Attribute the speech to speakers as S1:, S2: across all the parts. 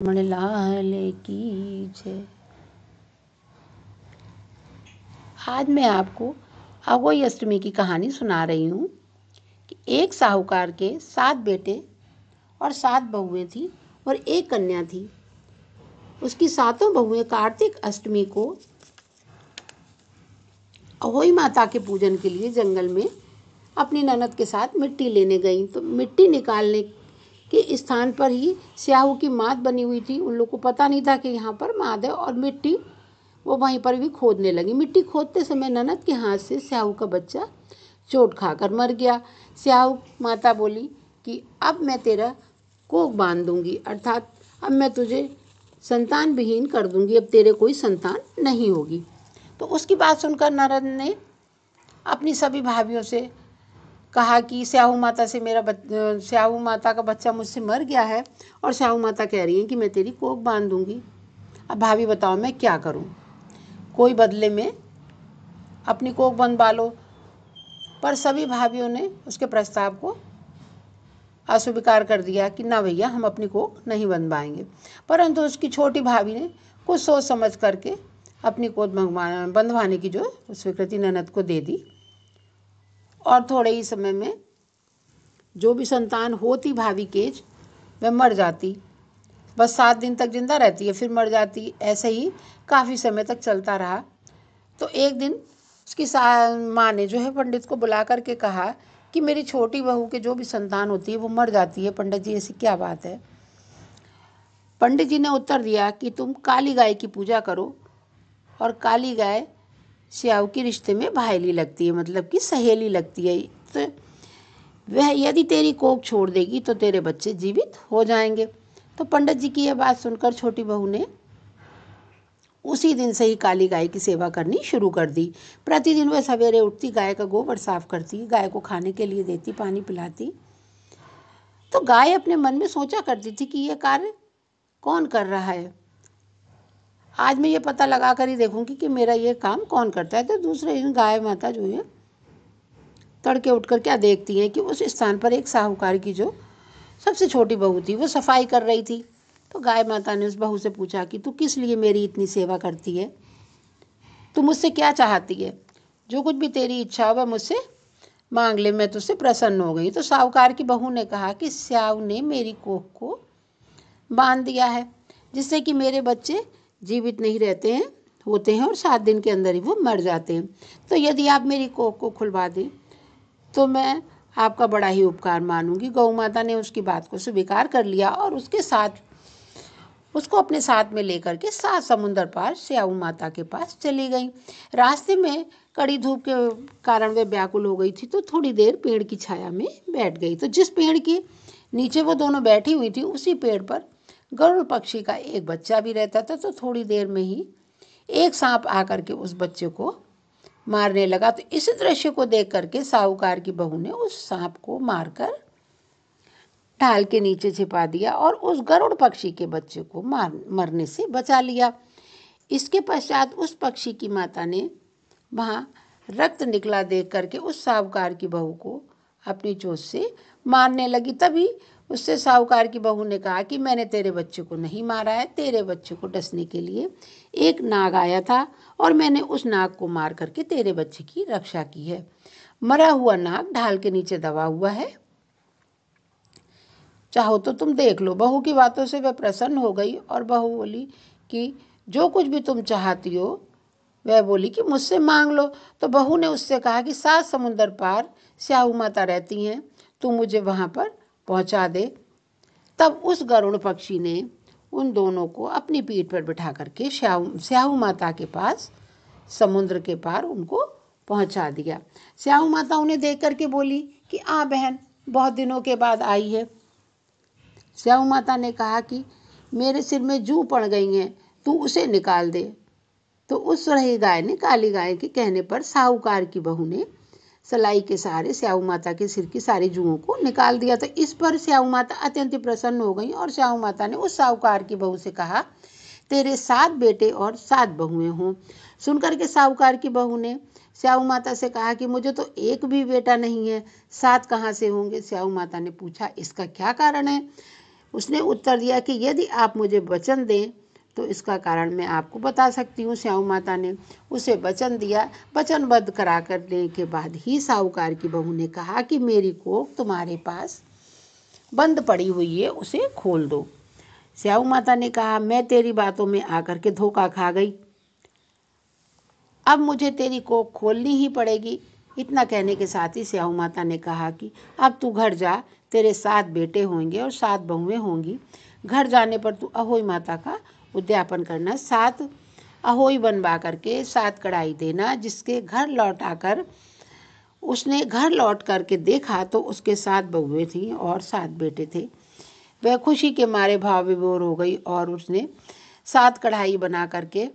S1: रमण लाल की जय। आज मैं आपको अघोई अष्टमी की कहानी सुना रही हूँ कि एक साहूकार के 7 बेटे और 7 बहुएं थी और एक कन्या थी। उसकी 7 बहुएं कार्तिक अष्टमी को अघोई माता के पूजन के लिए जंगल में अपनी ननद के साथ मिट्टी लेने गईं। तो मिट्टी निकालने के स्थान पर ही स्याहू की माद बनी हुई थी। उन लोगों को पता नहीं था कि यहाँ पर माद है, और मिट्टी वो वहीं पर भी खोदने लगी। मिट्टी खोदते समय ननद के हाथ से स्याहू का बच्चा चोट खाकर मर गया। स्याहू माता बोली कि अब मैं तेरा कोख बांध दूंगी, अर्थात अब मैं तुझे संतान विहीन कर दूंगी, अब तेरे कोई संतान नहीं होगी। तो उसकी बात सुनकर ननद ने अपनी सभी भाभियों से कहा कि स्याहू माता से स्याहू माता का बच्चा मुझसे मर गया है और स्याहू माता कह रही है कि मैं तेरी कोख बांध दूंगी। अब भाभी बताओ मैं क्या करूं? कोई बदले में अपनी कोख बंधवा लो। पर सभी भाभियों ने उसके प्रस्ताव को अस्वीकार कर दिया कि ना भैया, हम अपनी कोख नहीं बंधवाएंगे। परंतु उसकी छोटी भाभी ने कुछ सोच समझ करके अपनी कोख बंधवाने की जो स्वीकृति ननद को दे दी, और थोड़े ही समय में जो भी संतान होती भाभी के वह मर जाती। बस 7 दिन तक जिंदा रहती है, फिर मर जाती। ऐसे ही काफ़ी समय तक चलता रहा। तो एक दिन उसकी माँ ने जो है पंडित को बुला करके कहा कि मेरी छोटी बहू के जो भी संतान होती है वो मर जाती है। पंडित जी, ऐसी क्या बात है? पंडित जी ने उत्तर दिया कि तुम काली गाय की पूजा करो, और काली गाय स्याहू के रिश्ते में भाईली लगती है, मतलब कि सहेली लगती है। तो वह यदि तेरी कोख छोड़ देगी तो तेरे बच्चे जीवित हो जाएंगे। तो पंडित जी की यह बात सुनकर छोटी बहू ने उसी दिन से ही काली गाय की सेवा करनी शुरू कर दी। प्रतिदिन वह सवेरे उठती, गाय का गोबर साफ करती, गाय को खाने के लिए देती, पानी पिलाती। तो गाय अपने मन में सोचा करती थी कि यह कार्य कौन कर रहा है। आज मैं ये पता लगा कर ही देखूंगी कि मेरा ये काम कौन करता है। तो दूसरे दिन गाय माता जो है तड़के उठकर क्या देखती है कि उस स्थान पर एक साहूकार की जो सबसे छोटी बहू थी वो सफाई कर रही थी। तो गाय माता ने उस बहू से पूछा कि तू किस लिए मेरी इतनी सेवा करती है? तू मुझसे क्या चाहती है? जो कुछ भी तेरी इच्छा हो वह मुझसे मांग ले, मैं तुझसे प्रसन्न हो गई। तो साहूकार की बहू ने कहा कि स्याहू ने मेरी कोख को बांध दिया है, जिससे कि मेरे बच्चे जीवित नहीं होते हैं और 7 दिन के अंदर ही वो मर जाते हैं। तो यदि आप मेरी कोख को खुलवा दें तो मैं आपका बड़ा ही उपकार मानूंगी। गौ माता ने उसकी बात को स्वीकार कर लिया और उसको अपने साथ में लेकर के 7 समुंदर पार स्याहू माता के पास चली गई। रास्ते में कड़ी धूप के कारण वे व्याकुल हो गई थी, तो थोड़ी देर पेड़ की छाया में बैठ गई। तो जिस पेड़ के नीचे वो दोनों बैठी हुई थी उसी पेड़ पर गरुड़ पक्षी का एक बच्चा भी रहता था। तो थोड़ी देर में ही एक सांप आकर के उस बच्चे को मारने लगा। तो इस दृश्य को देख करके साहूकार की बहू ने उस सांप को मारकर ढाल के नीचे छिपा दिया और उस गरुड़ पक्षी के बच्चे को मरने से बचा लिया। इसके पश्चात उस पक्षी की माता ने वहाँ रक्त निकला देख करके उस साहूकार की बहू को अपनी चोट से मारने लगी। तभी उससे साहूकार की बहू ने कहा कि मैंने तेरे बच्चे को नहीं मारा है, तेरे बच्चे को डसने के लिए एक नाग आया था और मैंने उस नाग को मार करके तेरे बच्चे की रक्षा की है। मरा हुआ नाग ढाल के नीचे दबा हुआ है, चाहो तो तुम देख लो। बहू की बातों से वह प्रसन्न हो गई और बहू बोली कि जो कुछ भी तुम चाहती हो, वह बोली कि मुझसे मांग लो। तो बहू ने उससे कहा कि 7 समुंदर पार स्याहू माता रहती हैं, तू मुझे वहाँ पर पहुँचा दे। तब उस गरुड़ पक्षी ने उन दोनों को अपनी पीठ पर बिठा करके स्याहू माता के पास समुद्र के पार उनको पहुँचा दिया। स्याहू माता उन्हें देख करके बोली कि आ बहन, बहुत दिनों के बाद आई है। स्याहू माता ने कहा कि मेरे सिर में जू पड़ गई हैं, तू उसे निकाल दे। तो उस सुरही गाय ने काली गाय के कहने पर साहूकार की बहू ने सलाई के सहारे स्याहू माता के सिर की सारी जूओं को निकाल दिया। तो इस पर स्याहू माता अत्यंत प्रसन्न हो गई और स्याहू माता ने उस साहूकार की बहू से कहा, तेरे 7 बेटे और 7 बहुएं हों। सुनकर के साहूकार की बहू ने स्याहू माता से कहा कि मुझे तो एक भी बेटा नहीं है, 7 कहाँ से होंगे? स्याहू माता ने पूछा, इसका क्या कारण है? उसने उत्तर दिया कि यदि आप मुझे वचन दें तो इसका कारण मैं आपको बता सकती हूँ। स्याऊ माता ने उसे वचन दिया। वचनबद्ध करा करने के बाद ही साहूकार की बहू ने कहा कि मेरी कोख तुम्हारे पास बंद पड़ी हुई है, उसे खोल दो। स्याऊ माता ने कहा, मैं तेरी बातों में आकर के धोखा खा गई, अब मुझे तेरी कोख खोलनी ही पड़ेगी। इतना कहने के साथ ही स्याऊ माता ने कहा कि अब तू घर जा, तेरे 7 बेटे होंगे और 7 बहुएं होंगी। घर जाने पर तू अहोई माता का उद्यापन करना, 7 अहोई बनवा करके 7 कढ़ाई देना। जिसके घर लौट आकर उसने घर लौट करके देखा तो उसके 7 बहुएं थीं और 7 बेटे थे। वह खुशी के मारे भाव विभोर हो गई और उसने 7 कढ़ाई बना करके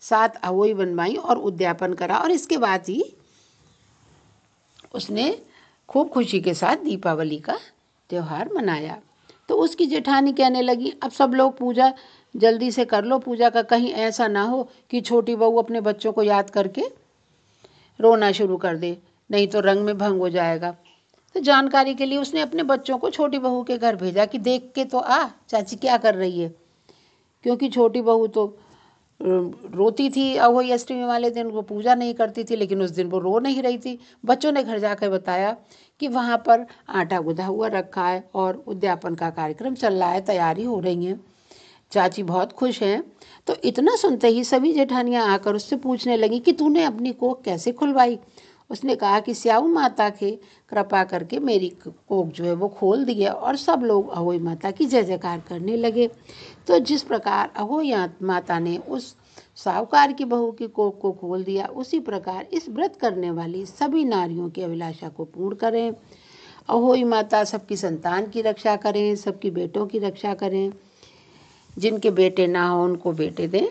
S1: 7 अहोई बनवाई और उद्यापन करा। और इसके बाद ही उसने खूब खुशी के साथ दीपावली का त्यौहार मनाया। तो उसकी जेठानी कहने लगी, अब सब लोग पूजा जल्दी से कर लो पूजा का, कहीं ऐसा ना हो कि छोटी बहू अपने बच्चों को याद करके रोना शुरू कर दे, नहीं तो रंग में भंग हो जाएगा। तो जानकारी के लिए उसने अपने बच्चों को छोटी बहू के घर भेजा कि देख के तो आ चाची क्या कर रही है, क्योंकि छोटी बहू तो रोती थी अहोई अष्टमी वाले दिन, वो पूजा नहीं करती थी, लेकिन उस दिन वो रो नहीं रही थी। बच्चों ने घर जाकर बताया कि वहाँ पर आटा गुथा हुआ रखा है और उद्यापन का कार्यक्रम चल रहा है, तैयारी हो रही है, चाची बहुत खुश हैं। तो इतना सुनते ही सभी जेठानियाँ आकर उससे पूछने लगी कि तूने अपनी कोख कैसे खुलवाई। उसने कहा कि स्याऊ माता के कृपा करके मेरी कोख जो है वो खोल दी है। और सब लोग अहोई माता की जय जयकार करने लगे। तो जिस प्रकार अहोई माता ने उस साहूकार की बहू की कोख को खोल दिया, उसी प्रकार इस व्रत करने वाली सभी नारियों की अभिलाषा को पूर्ण करें। अहोई माता सबकी संतान की रक्षा करें, सबकी बेटों की रक्षा करें, जिनके बेटे ना हो उनको बेटे दें।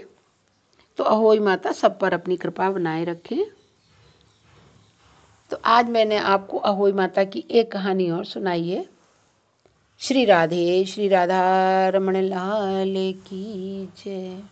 S1: तो अहोई माता सब पर अपनी कृपा बनाए रखें। तो आज मैंने आपको अहोई माता की एक कहानी और सुनाई है। श्री राधे श्री राधा रमण लाल की जय।